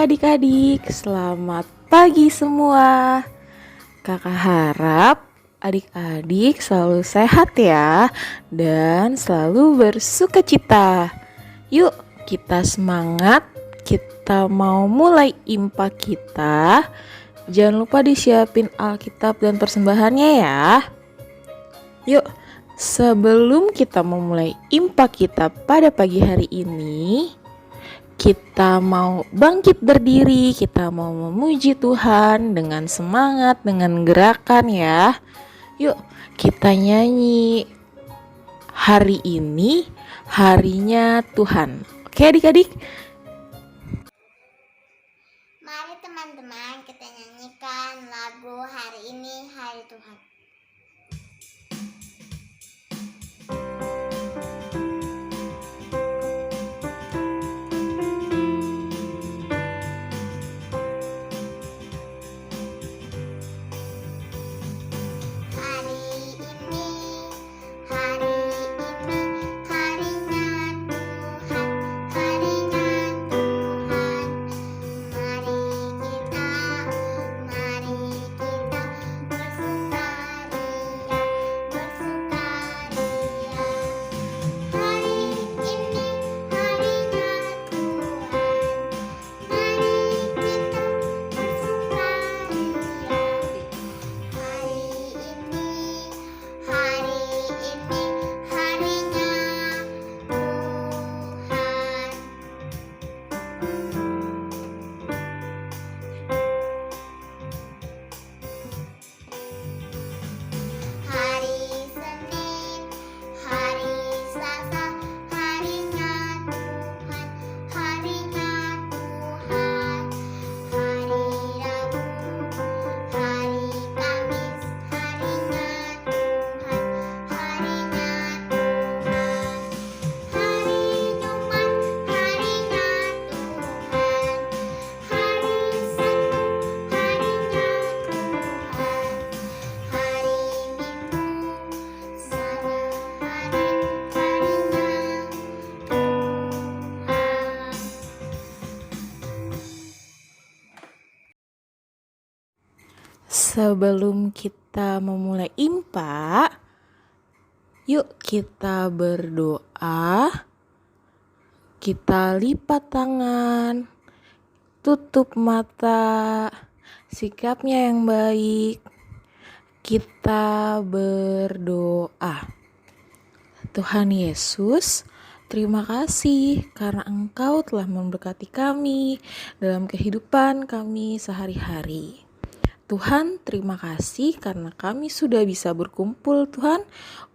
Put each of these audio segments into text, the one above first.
adik-adik, selamat pagi semua. Kakak harap adik-adik selalu sehat ya dan selalu bersukacita. Yuk kita semangat, kita mau mulai IMPA kita. Jangan lupa disiapin Alkitab dan persembahannya ya. Yuk, sebelum kita memulai IMPA kita pada pagi hari ini, kita mau bangkit berdiri, kita mau memuji Tuhan dengan semangat, dengan gerakan ya. Yuk kita nyanyi, hari ini harinya Tuhan. Oke adik-adik? Mari teman-teman kita nyanyikan lagu Hari Ini Hari Tuhan. Sebelum kita memulai IMPA, yuk kita berdoa. Kita lipat tangan, tutup mata, sikapnya yang baik. Kita berdoa. Tuhan Yesus, terima kasih karena Engkau telah memberkati kami dalam kehidupan kami sehari-hari. Tuhan, terima kasih karena kami sudah bisa berkumpul Tuhan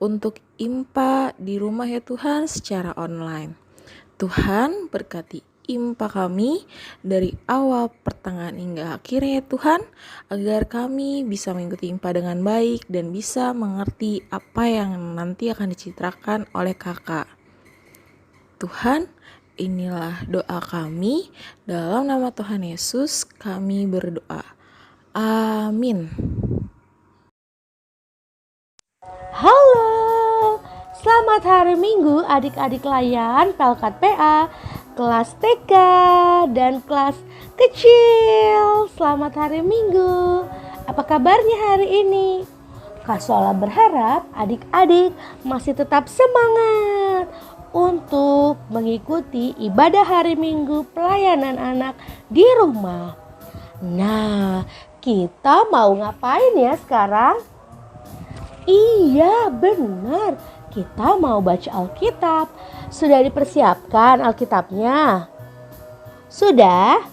untuk IMPA di rumah ya Tuhan secara online. Tuhan, berkati IMPA kami dari awal pertengahan hingga akhirnya ya Tuhan, agar kami bisa mengikuti IMPA dengan baik dan bisa mengerti apa yang nanti akan dicitrakan oleh kakak. Tuhan, inilah doa kami, dalam nama Tuhan Yesus kami berdoa. Amin. Halo, selamat hari Minggu adik-adik layan Pelkat PA, kelas TK dan kelas kecil. Selamat hari Minggu. Apa kabarnya hari ini? Kak Sola berharap adik-adik masih tetap semangat untuk mengikuti ibadah hari Minggu pelayanan anak di rumah. Nah, kita mau ngapain ya sekarang? Iya, benar. Kita mau baca Alkitab. Sudah dipersiapkan Alkitabnya? Sudah?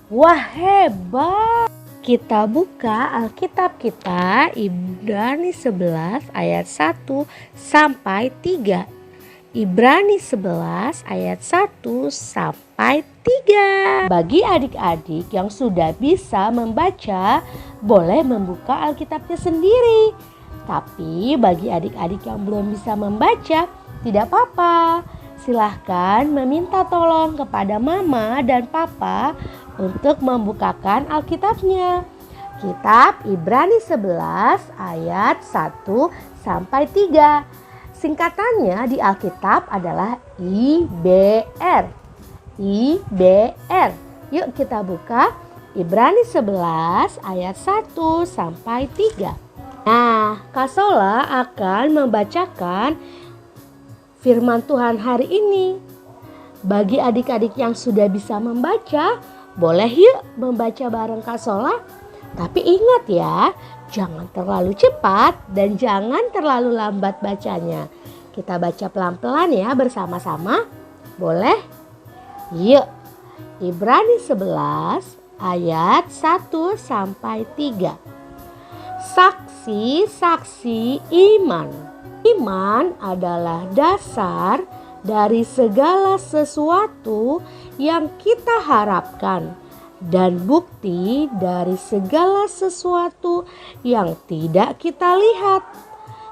Wah, hebat. Kita buka Alkitab kita Ibrani 11 ayat 1 sampai 3. Ibrani 11 ayat 1 sampai 3. Bagi adik-adik yang sudah bisa membaca, boleh membuka Alkitabnya sendiri. Tapi bagi adik-adik yang belum bisa membaca, tidak apa-apa. Silahkan meminta tolong kepada mama dan papa untuk membukakan Alkitabnya. Kitab Ibrani 11 ayat 1 sampai 3. Singkatannya di Alkitab adalah IBR. IBR. Yuk kita buka Ibrani 11 ayat 1 sampai 3. Nah, Kak Sola akan membacakan firman Tuhan hari ini. Bagi adik-adik yang sudah bisa membaca, boleh yuk membaca bareng Kak Sola. Tapi ingat ya, jangan terlalu cepat dan jangan terlalu lambat bacanya. Kita baca pelan-pelan ya bersama-sama. Boleh? Yuk, Ibrani 11 ayat 1 sampai 3. Saksi-saksi iman. Iman adalah dasar dari segala sesuatu yang kita harapkan dan bukti dari segala sesuatu yang tidak kita lihat.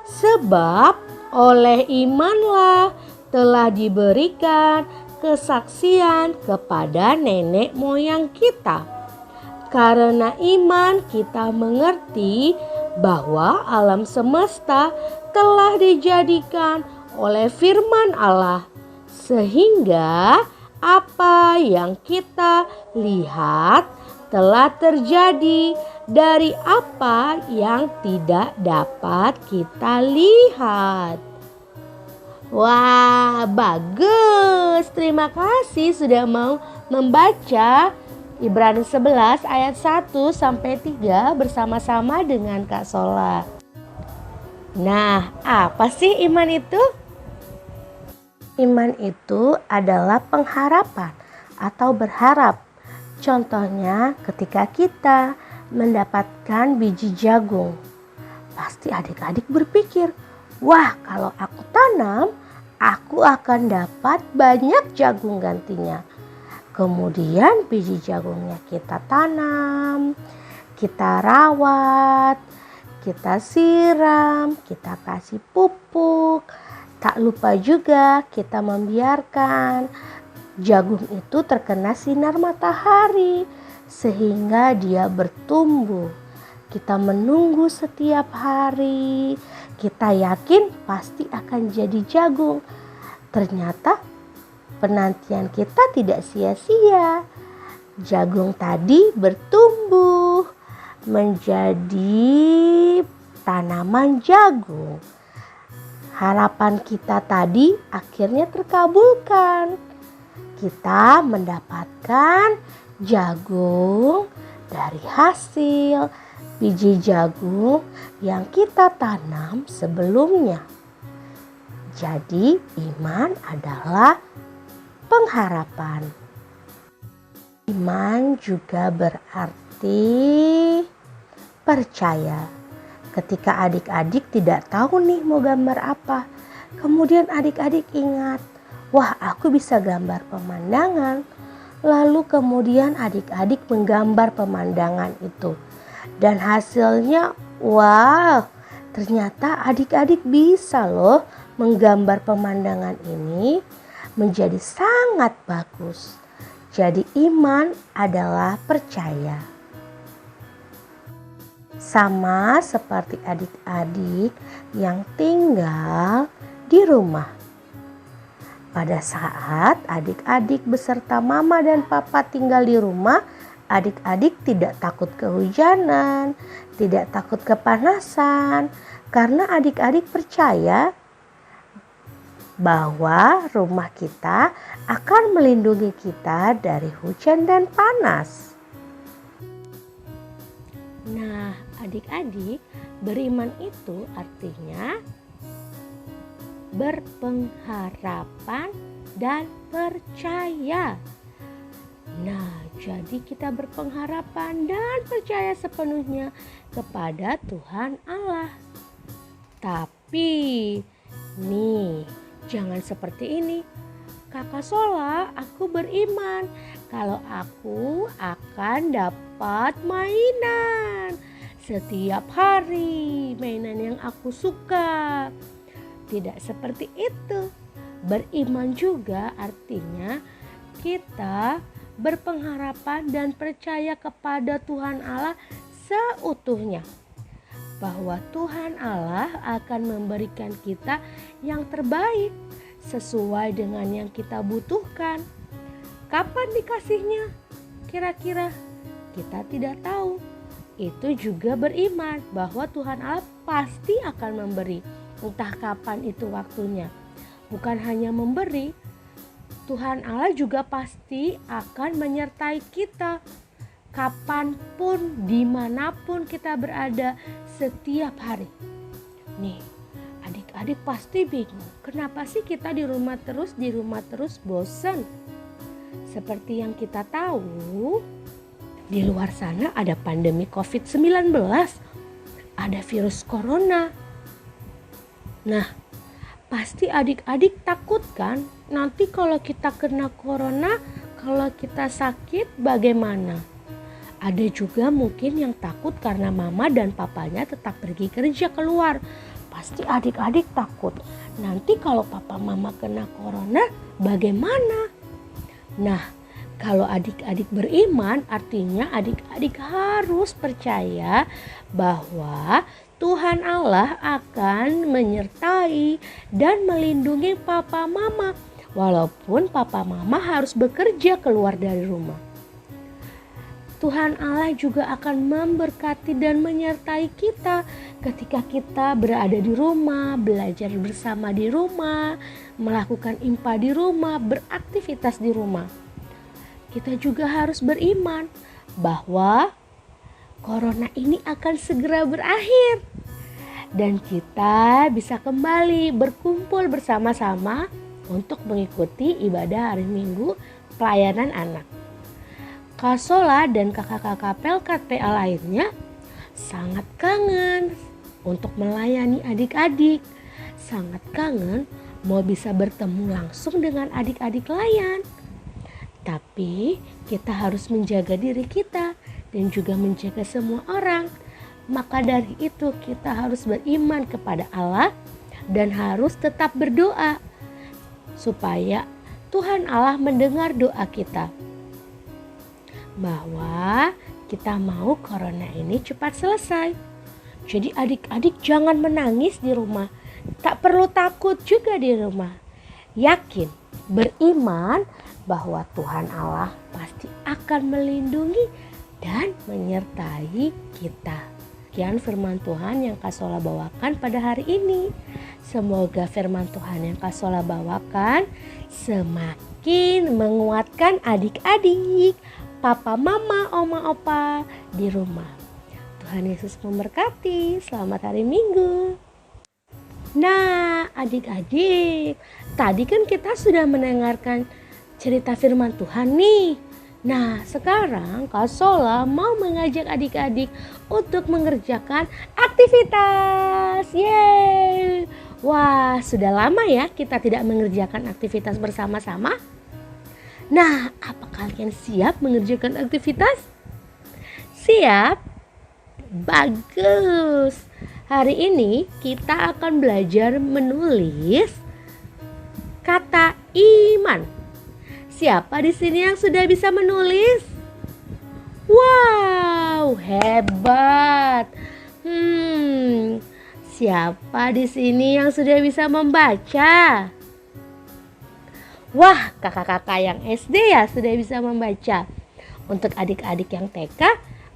Sebab oleh imanlah telah diberikan kesaksian kepada nenek moyang kita. Karena iman kita mengerti bahwa alam semesta telah dijadikan oleh firman Allah, sehingga apa yang kita lihat telah terjadi dari apa yang tidak dapat kita lihat. Wah, bagus. Terima kasih sudah mau membaca Ibrani 11 ayat 1 sampai 3 bersama-sama dengan Kak Sola. Nah, apa sih iman itu? Iman itu adalah pengharapan atau berharap. Contohnya ketika kita mendapatkan biji jagung. Pasti adik-adik berpikir, wah kalau aku tanam, aku akan dapat banyak jagung gantinya. Kemudian biji jagungnya kita tanam, kita rawat, kita siram, kita kasih pupuk. Tak lupa juga kita membiarkan jagung itu terkena sinar matahari sehingga dia bertumbuh. Kita menunggu setiap hari, kita yakin pasti akan jadi jagung. Ternyata penantian kita tidak sia-sia. Jagung tadi bertumbuh menjadi tanaman jagung. Harapan kita tadi akhirnya terkabulkan. Kita mendapatkan jagung dari hasil biji jagung yang kita tanam sebelumnya. Jadi iman adalah pengharapan. Iman juga berarti percaya. Ketika adik-adik tidak tahu nih mau gambar apa, kemudian adik-adik ingat, wah aku bisa gambar pemandangan. Lalu kemudian adik-adik menggambar pemandangan itu. Dan hasilnya, wow, ternyata adik-adik bisa loh menggambar pemandangan ini menjadi sangat bagus. Jadi iman adalah percaya. Sama seperti adik-adik yang tinggal di rumah. Pada saat adik-adik beserta mama dan papa tinggal di rumah, adik-adik tidak takut kehujanan, tidak takut kepanasan, karena adik-adik percaya bahwa rumah kita akan melindungi kita dari hujan dan panas. Nah, adik-adik, beriman itu artinya berpengharapan dan percaya. Nah, jadi kita berpengharapan dan percaya sepenuhnya kepada Tuhan Allah. Tapi, nih, jangan seperti ini. Kakak Sola, aku beriman kalau aku akan dapat mainan setiap hari, mainan yang aku suka. Tidak seperti itu. Beriman juga artinya kita berpengharapan dan percaya kepada Tuhan Allah seutuhnya. Bahwa Tuhan Allah akan memberikan kita yang terbaik sesuai dengan yang kita butuhkan. Kapan dikasihnya? Kira-kira kita tidak tahu. Itu juga beriman bahwa Tuhan Allah pasti akan memberi. Entah kapan itu waktunya. Bukan hanya memberi, Tuhan Allah juga pasti akan menyertai kita. Kapanpun, dimanapun kita berada setiap hari. Nih, adik-adik pasti bingung. Kenapa sih kita di rumah terus bosan? Seperti yang kita tahu, di luar sana ada pandemi COVID-19, ada virus corona. Nah, pasti adik-adik takut kan? Nanti kalau kita kena corona, kalau kita sakit bagaimana? Ada juga mungkin yang takut karena mama dan papanya tetap pergi kerja keluar. Pasti adik-adik takut. Nanti kalau papa mama kena corona bagaimana? Nah, kalau adik-adik beriman artinya adik-adik harus percaya bahwa Tuhan Allah akan menyertai dan melindungi papa mama. Walaupun papa mama harus bekerja keluar dari rumah. Tuhan Allah juga akan memberkati dan menyertai kita ketika kita berada di rumah, belajar bersama di rumah, melakukan IMPA di rumah, beraktivitas di rumah. Kita juga harus beriman bahwa corona ini akan segera berakhir dan kita bisa kembali berkumpul bersama-sama untuk mengikuti ibadah hari Minggu pelayanan anak. Kak Sola dan kakak-kakak Pelkat PA lainnya sangat kangen untuk melayani adik-adik. Sangat kangen mau bisa bertemu langsung dengan adik-adik layan. Tapi kita harus menjaga diri kita dan juga menjaga semua orang. Maka dari itu kita harus beriman kepada Allah dan harus tetap berdoa supaya Tuhan Allah mendengar doa kita. Bahwa kita mau corona ini cepat selesai. Jadi adik-adik jangan menangis di rumah. Tak perlu takut juga di rumah. Yakin, beriman bahwa Tuhan Allah pasti akan melindungi dan menyertai kita. Sekian firman Tuhan yang Kak Sola bawakan pada hari ini. Semoga firman Tuhan yang Kak Sola bawakan semakin menguatkan adik-adik, papa, mama, oma, opa di rumah. Tuhan Yesus memberkati. Selamat hari Minggu. Nah, adik-adik, tadi kan kita sudah mendengarkan cerita firman Tuhan nih. Nah, sekarang Kak Sola mau mengajak adik-adik untuk mengerjakan aktivitas. Yeay! Wah, sudah lama ya kita tidak mengerjakan aktivitas bersama-sama. Nah, apa kalian siap mengerjakan aktivitas? Siap? Bagus. Hari ini kita akan belajar menulis kata iman. Siapa di sini yang sudah bisa menulis? Wow, hebat. Siapa di sini yang sudah bisa membaca? Wah, kakak-kakak yang SD ya sudah bisa membaca. Untuk adik-adik yang TK,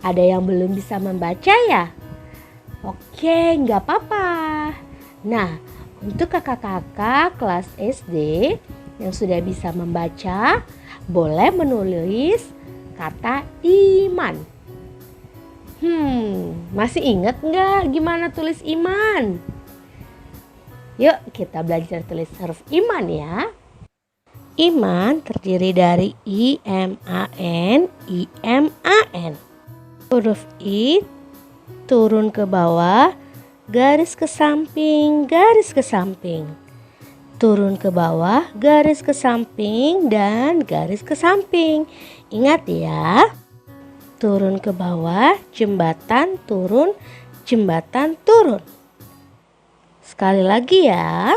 ada yang belum bisa membaca ya? Oke, nggak apa-apa. Nah, untuk kakak-kakak kelas SD yang sudah bisa membaca, boleh menulis kata iman. Masih ingat nggak gimana tulis iman? Yuk kita belajar tulis huruf iman ya. Iman terdiri dari I-M-A-N, I-M-A-N. Huruf I turun ke bawah, garis ke samping, garis ke samping. Turun ke bawah, garis ke samping, dan garis ke samping. Ingat ya. Turun ke bawah, jembatan, turun, jembatan, turun. Sekali lagi ya.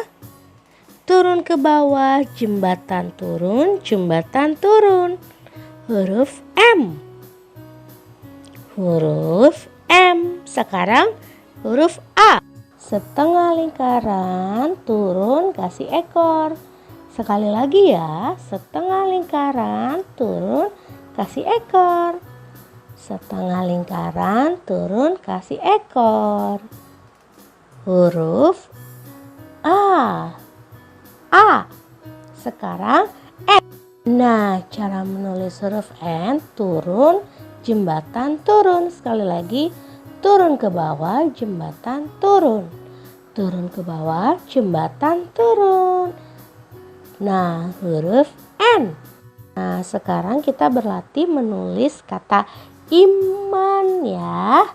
Turun ke bawah, jembatan, turun, jembatan, turun. Huruf M. Huruf M. Sekarang huruf A. Setengah lingkaran, turun, kasih ekor. Sekali lagi ya, setengah lingkaran, turun, kasih ekor. Setengah lingkaran turun kasih ekor. Huruf A. A. Sekarang N. Nah, cara menulis huruf N, turun, jembatan, turun. Sekali lagi, turun ke bawah, jembatan, turun. Turun ke bawah, jembatan, turun. Nah, huruf N. Nah, sekarang kita berlatih menulis kata iman ya.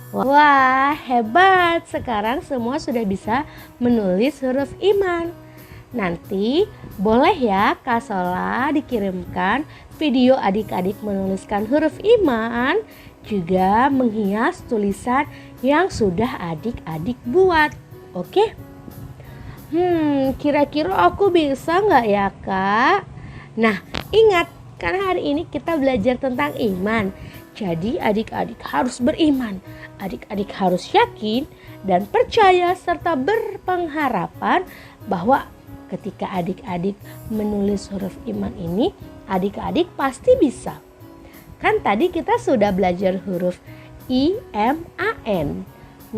Wah, hebat. Sekarang semua sudah bisa menulis huruf iman. Nanti boleh ya Kak Sola dikirimkan video adik-adik menuliskan huruf iman, juga menghias tulisan yang sudah adik-adik buat. Oke? Kira-kira aku bisa nggak ya Kak? Nah, ingat, karena hari ini kita belajar tentang iman. Jadi adik-adik harus beriman. Adik-adik harus yakin dan percaya serta berpengharapan bahwa ketika adik-adik menulis huruf iman ini, adik-adik pasti bisa. Kan tadi kita sudah belajar huruf I-M-A-N.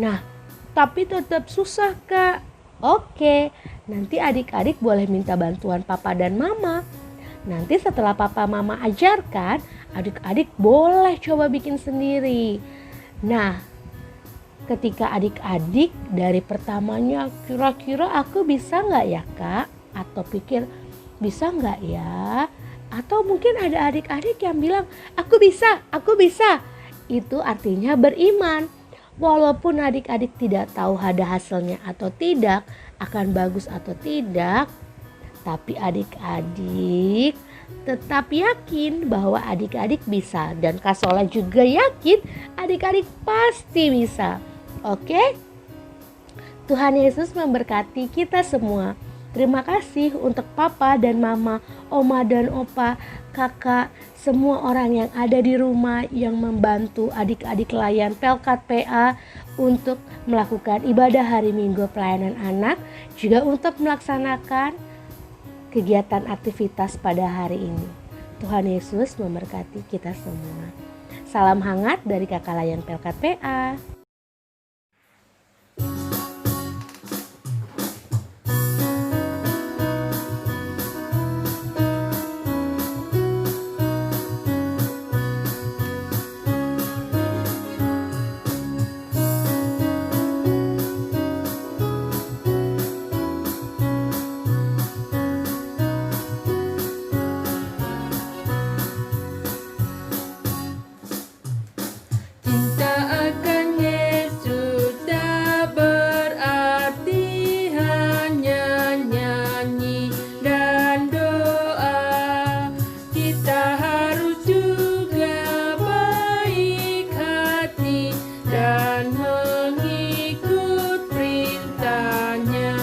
Nah, tapi tetap susah Kak. Oke, nanti adik-adik boleh minta bantuan papa dan mama. Nanti setelah papa mama ajarkan, adik-adik boleh coba bikin sendiri. Nah, ketika adik-adik dari pertamanya kira-kira aku bisa nggak ya Kak? Atau pikir bisa nggak ya? Atau mungkin ada adik-adik yang bilang aku bisa. Itu artinya beriman. Walaupun adik-adik tidak tahu ada hasilnya atau tidak, akan bagus atau tidak, tapi adik-adik tetap yakin bahwa adik-adik bisa. Dan Kak Sola juga yakin adik-adik pasti bisa. Oke? Tuhan Yesus memberkati kita semua. Terima kasih untuk papa dan mama, oma dan opa, kakak, semua orang yang ada di rumah yang membantu adik-adik layan Pelkat PA untuk melakukan ibadah hari Minggu pelayanan anak, juga untuk melaksanakan kegiatan aktivitas pada hari ini. Tuhan Yesus memberkati kita semua. Salam hangat dari kakak layan Pelkat PA. Cinta akan Yesus tak berarti hanya nyanyi dan doa. Kita harus juga baik hati dan mengikut perintahnya.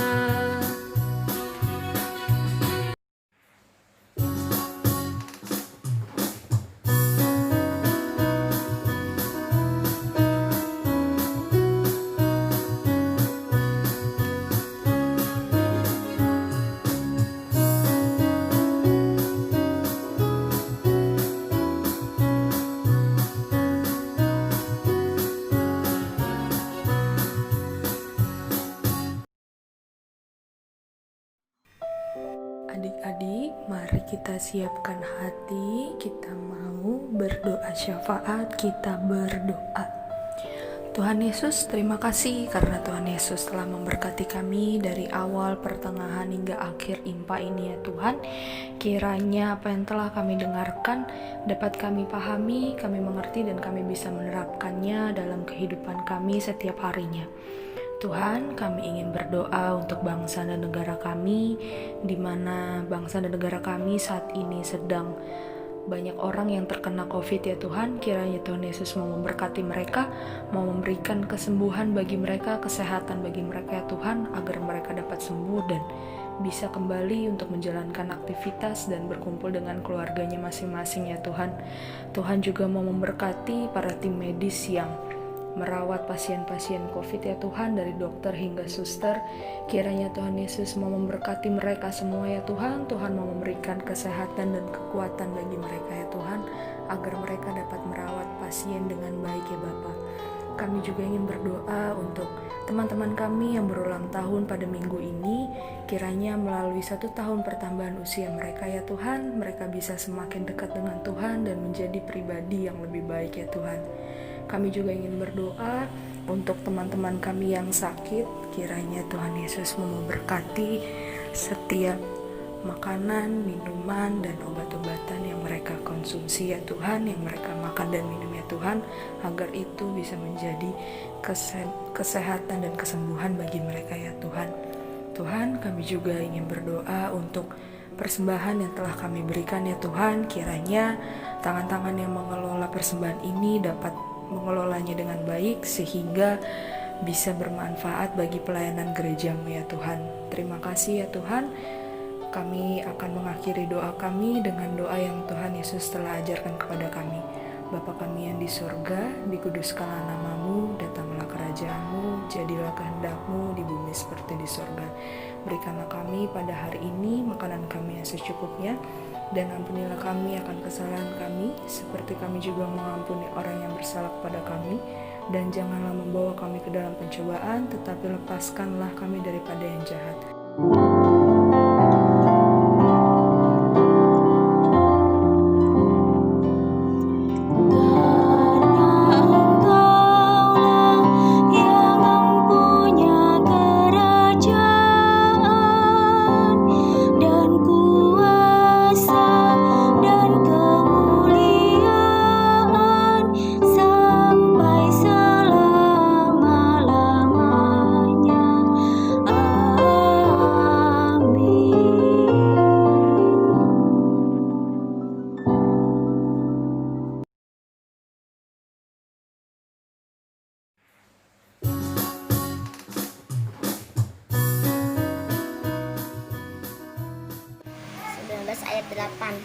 Adik-adik, mari kita siapkan hati, kita mau berdoa syafaat, kita berdoa. Tuhan Yesus, terima kasih karena Tuhan Yesus telah memberkati kami dari awal, pertengahan, hingga akhir IMPA ini ya Tuhan. Kiranya apa yang telah kami dengarkan dapat kami pahami, kami mengerti, dan kami bisa menerapkannya dalam kehidupan kami setiap harinya. Tuhan, kami ingin berdoa untuk bangsa dan negara kami, di mana bangsa dan negara kami saat ini sedang banyak orang yang terkena COVID ya Tuhan. Kiranya Tuhan Yesus mau memberkati mereka, mau memberikan kesembuhan bagi mereka, kesehatan bagi mereka ya Tuhan, agar mereka dapat sembuh dan bisa kembali untuk menjalankan aktivitas dan berkumpul dengan keluarganya masing-masing ya Tuhan. Tuhan juga mau memberkati para tim medis yang merawat pasien-pasien COVID ya Tuhan, dari dokter hingga suster. Kiranya Tuhan Yesus mau memberkati mereka semua ya Tuhan. Tuhan mau memberikan kesehatan dan kekuatan bagi mereka ya Tuhan, agar mereka dapat merawat pasien dengan baik ya Bapak. Kami juga ingin berdoa untuk teman-teman kami yang berulang tahun pada minggu ini, kiranya melalui 1 tahun pertambahan usia mereka ya Tuhan, mereka bisa semakin dekat dengan Tuhan dan menjadi pribadi yang lebih baik ya Tuhan. Kami juga ingin berdoa untuk teman-teman kami yang sakit, kiranya Tuhan Yesus memberkati setiap makanan, minuman, dan obat-obatan yang mereka konsumsi ya Tuhan, yang mereka makan dan minum ya Tuhan, agar itu bisa menjadi kesehatan dan kesembuhan bagi mereka ya Tuhan. Tuhan, kami juga ingin berdoa untuk persembahan yang telah kami berikan ya Tuhan, kiranya tangan-tangan yang mengelola persembahan ini dapat mengelolanya dengan baik sehingga bisa bermanfaat bagi pelayanan gerejamu ya Tuhan. Terima kasih ya Tuhan. Kami akan mengakhiri doa kami dengan doa yang Tuhan Yesus telah ajarkan kepada kami. Bapa kami yang di surga, dikuduskanlah nama-Mu, datanglah kerajaan-Mu, jadilah kehendak-Mu di bumi seperti di surga. Berikanlah kami pada hari ini makanan kami yang secukupnya, dan ampunilah kami akan kesalahan kami, seperti kami juga mengampuni orang yang bersalah kepada kami. Dan janganlah membawa kami ke dalam pencobaan, tetapi lepaskanlah kami daripada yang jahat. Ayat 8.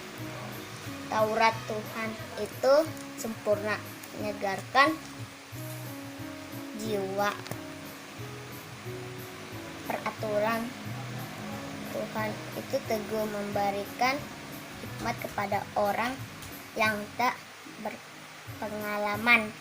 Taurat Tuhan itu sempurna, menyegarkan jiwa. Peraturan Tuhan itu teguh, memberikan hikmat kepada orang yang tak berpengalaman.